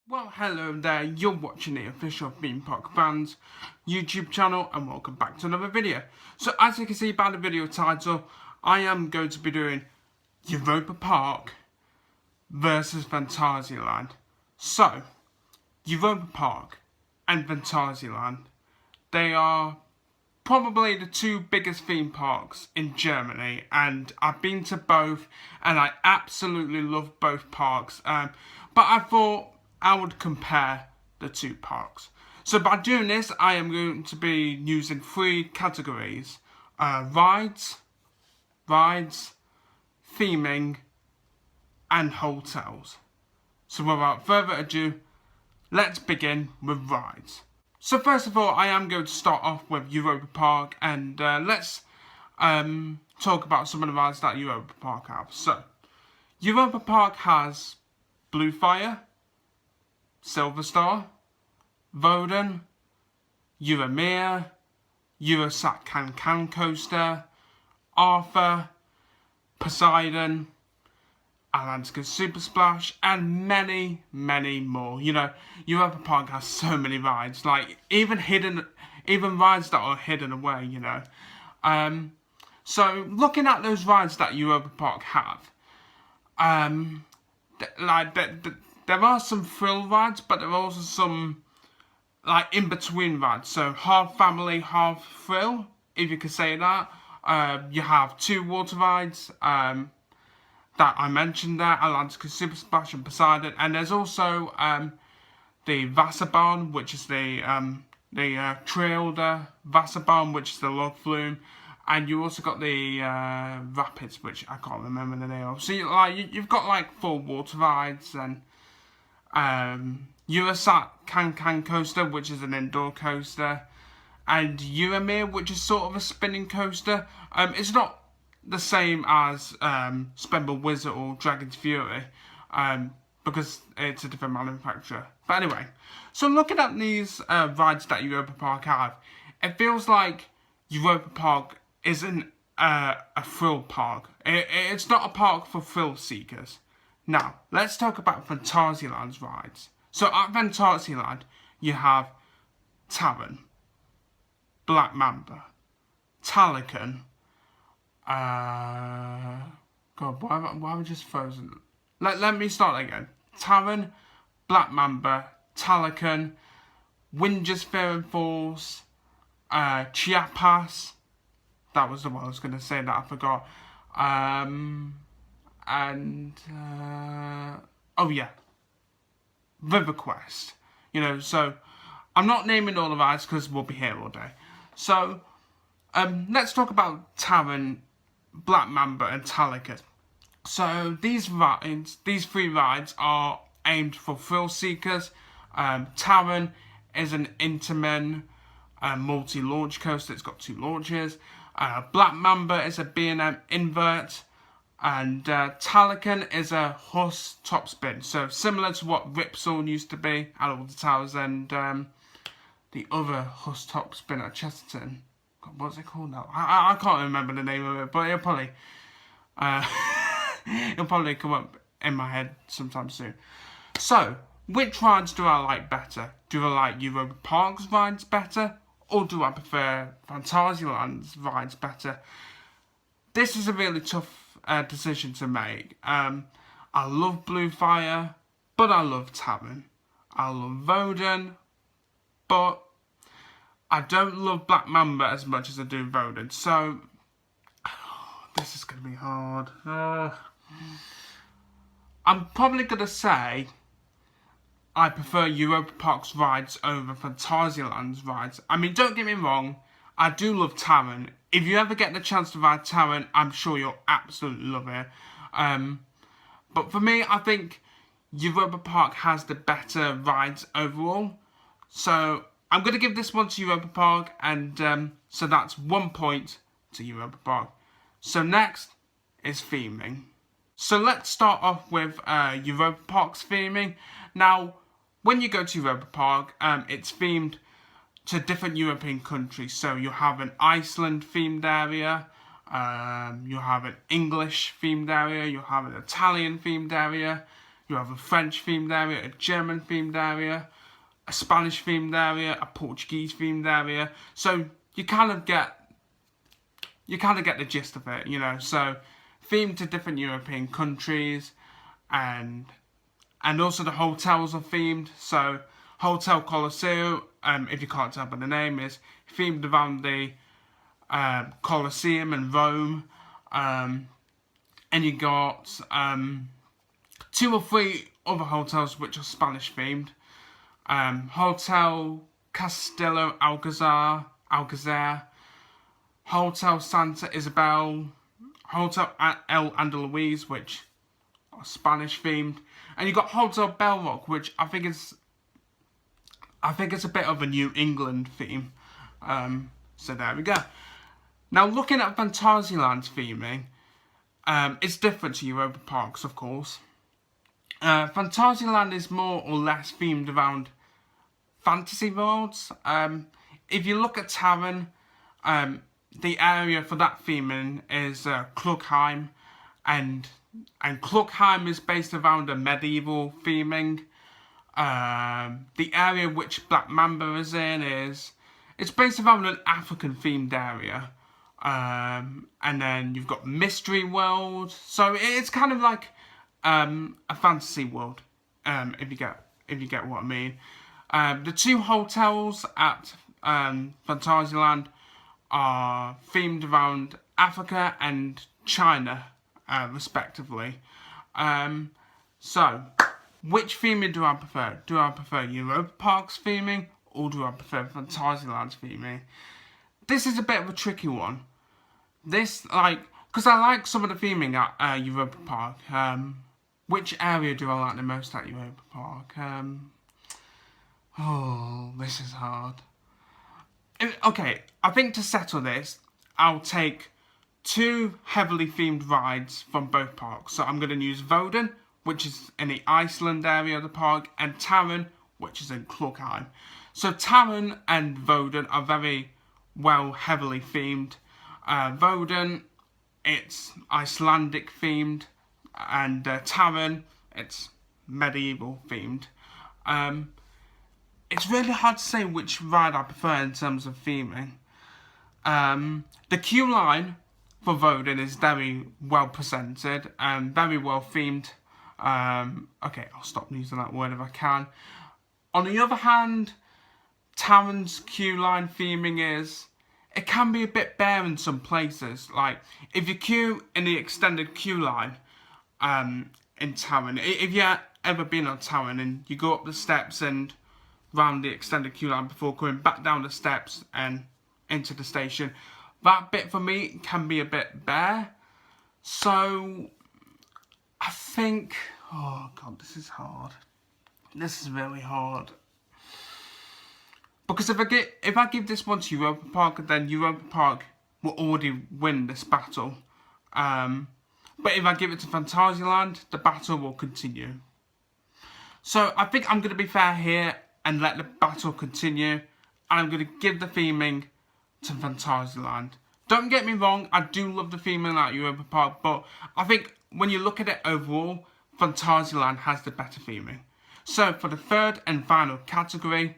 Well, hello there, you're watching the official Theme Park Fans YouTube channel and welcome back to another video. So as you can see by the video title, I am going to be doing Europa Park versus Phantasialand. So, Europa Park and Phantasialand, they are probably the two biggest theme parks in Germany, and I've been to both and I absolutely love both parks, but I thought I would compare the two parks. So by doing this, I am going to be using three categories: rides, theming, and hotels. So without further ado, let's begin with rides. So first of all, I am going to start off with Europa Park, and let's talk about some of the rides that Europa Park have. So, Europa Park has Blue Fire, Silver Star, Wodan, EuroMir, Eurosat CanCanCoaster, Arthur, Poseidon, Atlantica Super Splash, and many, many more. You know, Europa Park has so many rides, like even rides that are hidden away, you know. So looking at those rides that Europa Park have, there are some thrill rides, but there are also some like in between rides. So half family, half thrill, if you could say that. You have two water rides that I mentioned there, Atlantica Super Splash and Poseidon, and there's also the Wasserbahn, which is the Trailder Wasserbahn, which is the log flume, and you also got the Rapids, which I can't remember the name of. So you've got like 4 water rides, and Eurosat CanCanCoaster, which is an indoor coaster, and EuroMir, which is sort of a spinning coaster. It's not the same as Spinball Wizard or Dragon's Fury, because it's a different manufacturer. But anyway, so looking at these rides that Europa Park have, it feels like Europa Park isn't a thrill park. It's not a park for thrill seekers. Now, let's talk about Phantasialand's rides. So at Phantasialand, you have Taron, Black Mamba, Talocan, God, why am I just frozen? Let me start again. Taron, Black Mamba, Talocan, Winger's Fearing Falls, Chiapas. That was the one I was going to say that I forgot. Oh yeah, River Quest. You know, so I'm not naming all the rides because we'll be here all day. So let's talk about Taron, Black Mamba, and Talocan. So these three rides are aimed for thrill seekers. Taron is an Intamin multi-launch coaster. It's got 2 launches. Black Mamba is a B&M invert. And Talocan is a horse top spin. So similar to what Ripsaw used to be at all the towers, and the other horse top spin at Chesterton. God, what's it called now? I can't remember the name of it, but it'll probably come up in my head sometime soon. So, which rides do I like better? Do I like Europa Park's rides better, or do I prefer Phantasialand's rides better? This is a really tough decision to make. I love Blue Fire, but I love Taron. I love Wodan, but I don't love Black Mamba as much as I do Wodan. So, this is going to be hard. I'm probably going to say I prefer Europa Park's rides over Phantasialand's rides. I mean, don't get me wrong, I do love Taron. If you ever get the chance to ride Taron, I'm sure you'll absolutely love it. But for me, I think Europa Park has the better rides overall. So I'm going to give this one to Europa Park, and so that's 1 point to Europa Park. So next is theming. So let's start off with Europa Park's theming. Now, when you go to Europa Park, it's themed to different European countries. So you'll have an Iceland themed area, you'll have an English themed area, you'll have an Italian themed area, you have a French themed area, a German themed area, a Spanish themed area, a Portuguese themed area. So you kind of get the gist of it, you know. So themed to different European countries, and also the hotels are themed. So Hotel Colosseum, if you can't tell by the name, is themed around the Colosseum in Rome, and you got 2 or 3 other hotels which are Spanish themed. Hotel Castillo Alcazar, Hotel Santa Isabel, Hotel El Andaluz, which are Spanish themed, and you got Hotel Belrock, which I think it's a bit of a New England theme. So there we go. Now looking at Phantasialand's theming, it's different to Europa Parks, of course. Phantasialand is more or less themed around fantasy worlds. If you look at Taron, the area for that theming is Klugheim, and Klugheim is based around a medieval theming. The area which Black Mamba is in it's based around an African themed area. And then you've got Mystery World, so it's kind of like a fantasy world, if you get what I mean. The 2 hotels at Phantasialand are themed around Africa and China, respectively. So, which theming do I prefer? Do I prefer Europa Park's theming, or do I prefer Phantasialand's theming? This is a bit of a tricky one. Because I like some of the theming at Europa Park. Which area do I like the most at Europa Park? This is hard. Okay, I think to settle this, I'll take 2 heavily themed rides from both parks. So I'm going to use Wodan, which is in the Iceland area of the park, and Taron, which is in Klugheim. So Taron and Wodan are very well heavily themed. Wodan, it's Icelandic themed, and Taron, it's medieval themed. It's really hard to say which ride I prefer in terms of theming. The queue line for Wodan is very well presented and very well themed. Okay, I'll stop using that word if I can. On the other hand, Taron's queue line theming it can be a bit bare in some places. Like, if you queue in the extended queue line in Taron, if you've ever been on Taron and you go up the steps and round the extended queue line before going back down the steps and into the station, that bit for me can be a bit bare. So I think, oh god, this is hard. This is really hard. Because if I give this one to Europa Park, then Europa Park will already win this battle. But if I give it to Phantasialand, the battle will continue. So I think I'm going to be fair here and let the battle continue. And I'm going to give the theming to Phantasialand. Don't get me wrong, I do love the theming at Europa Park, but I think when you look at it overall, Phantasialand has the better theming. So for the 3rd and final category,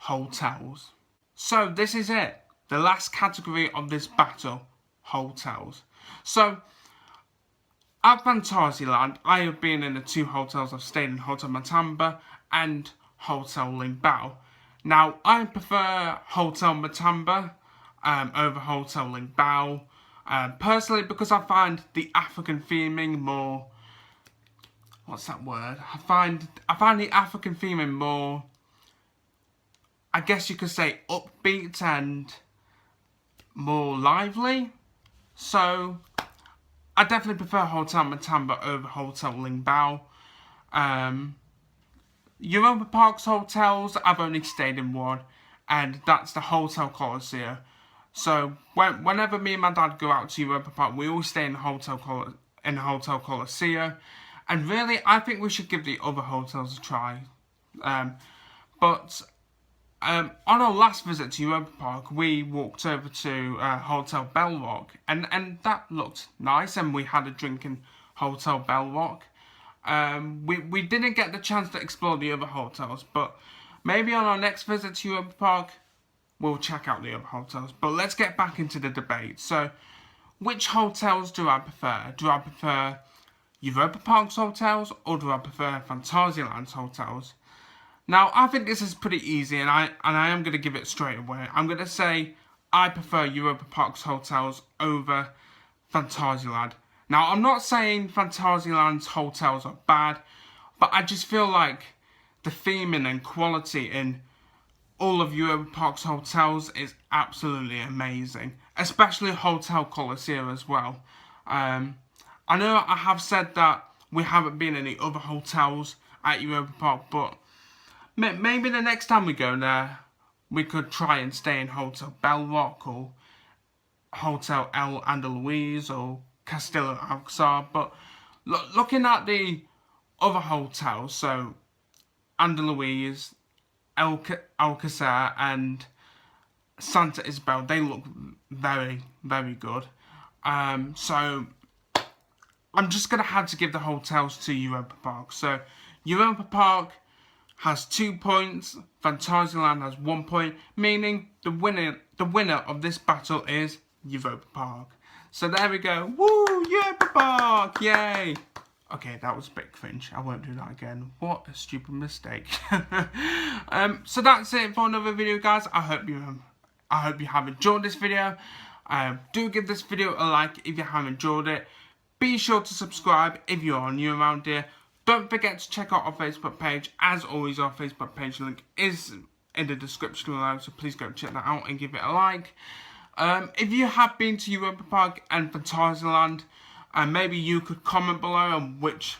hotels. So this is it, the last category of this battle, hotels. So at Phantasialand, I have been in the 2 hotels. I've stayed in Hotel Matamba and Hotel Lingbao. Now, I prefer Hotel Matamba over Hotel Lingbao, personally, because I find the African theming more, what's that word? I find the African theming more, I guess you could say, upbeat and more lively. So I definitely prefer Hotel Matamba over Hotel Lingbao. Europa Park's hotels, I've only stayed in one, and that's the Hotel Colosseum. So whenever me and my dad go out to Europa Park, we always stay in the Hotel Colosseum. And really, I think we should give the other hotels a try. But on our last visit to Europa Park, we walked over to Hotel Belrock, and that looked nice, and we had a drink in Hotel Belrock. We didn't get the chance to explore the other hotels, but maybe on our next visit to Europa Park, we'll check out the other hotels. But let's get back into the debate. So, which hotels do I prefer? Do I prefer Europa Park's hotels, or do I prefer Phantasialand's hotels? Now, I think this is pretty easy, and I am going to give it straight away. I'm going to say I prefer Europa Park's hotels over Phantasialand. Now, I'm not saying Phantasialand's hotels are bad, but I just feel like the theming and quality in all of Europa Park's hotels is absolutely amazing, especially Hotel Colosseum as well. I know I have said that we haven't been in any other hotels at Europa Park, but maybe the next time we go there, we could try and stay in Hotel Belrock or Hotel El Andalus or Castillo Alcazar. But looking at the other hotels, so Andalus, Alcazar and Santa Isabel, they look very, very good. So I'm just going to have to give the hotels to Europa Park. So Europa Park has 2 points, Phantasialand has 1 point, meaning the winner of this battle is Europa Park. So there we go. Woo! Europa Park! Yay! Okay, that was a bit cringe. I won't do that again. What a stupid mistake. So that's it for another video, guys. I hope you have enjoyed this video. Do give this video a like if you have enjoyed it. Be sure to subscribe if you are new around here. Don't forget to check out our Facebook page. As always, our Facebook page link is in the description below, so please go check that out and give it a like. If you have been to Europa Park and Phantasialand, maybe you could comment below on which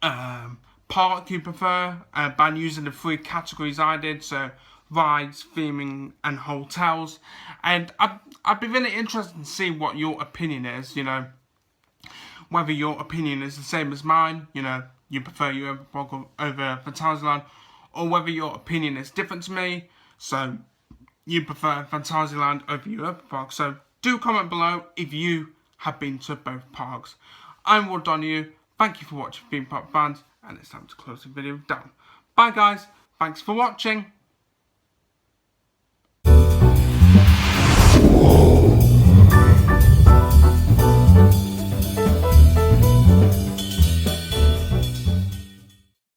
park you prefer by using the 3 categories I did, so rides, theming and hotels. And I'd be really interested to see what your opinion is, you know. Whether your opinion is the same as mine, you know, you prefer Europa Park over Phantasialand, or whether your opinion is different to me, so you prefer Phantasialand over Europa Park. So do comment below if you have been to both parks. I'm Wodan. Thank you for watching Theme Park Fans, and it's time to close the video down. Bye guys, thanks for watching.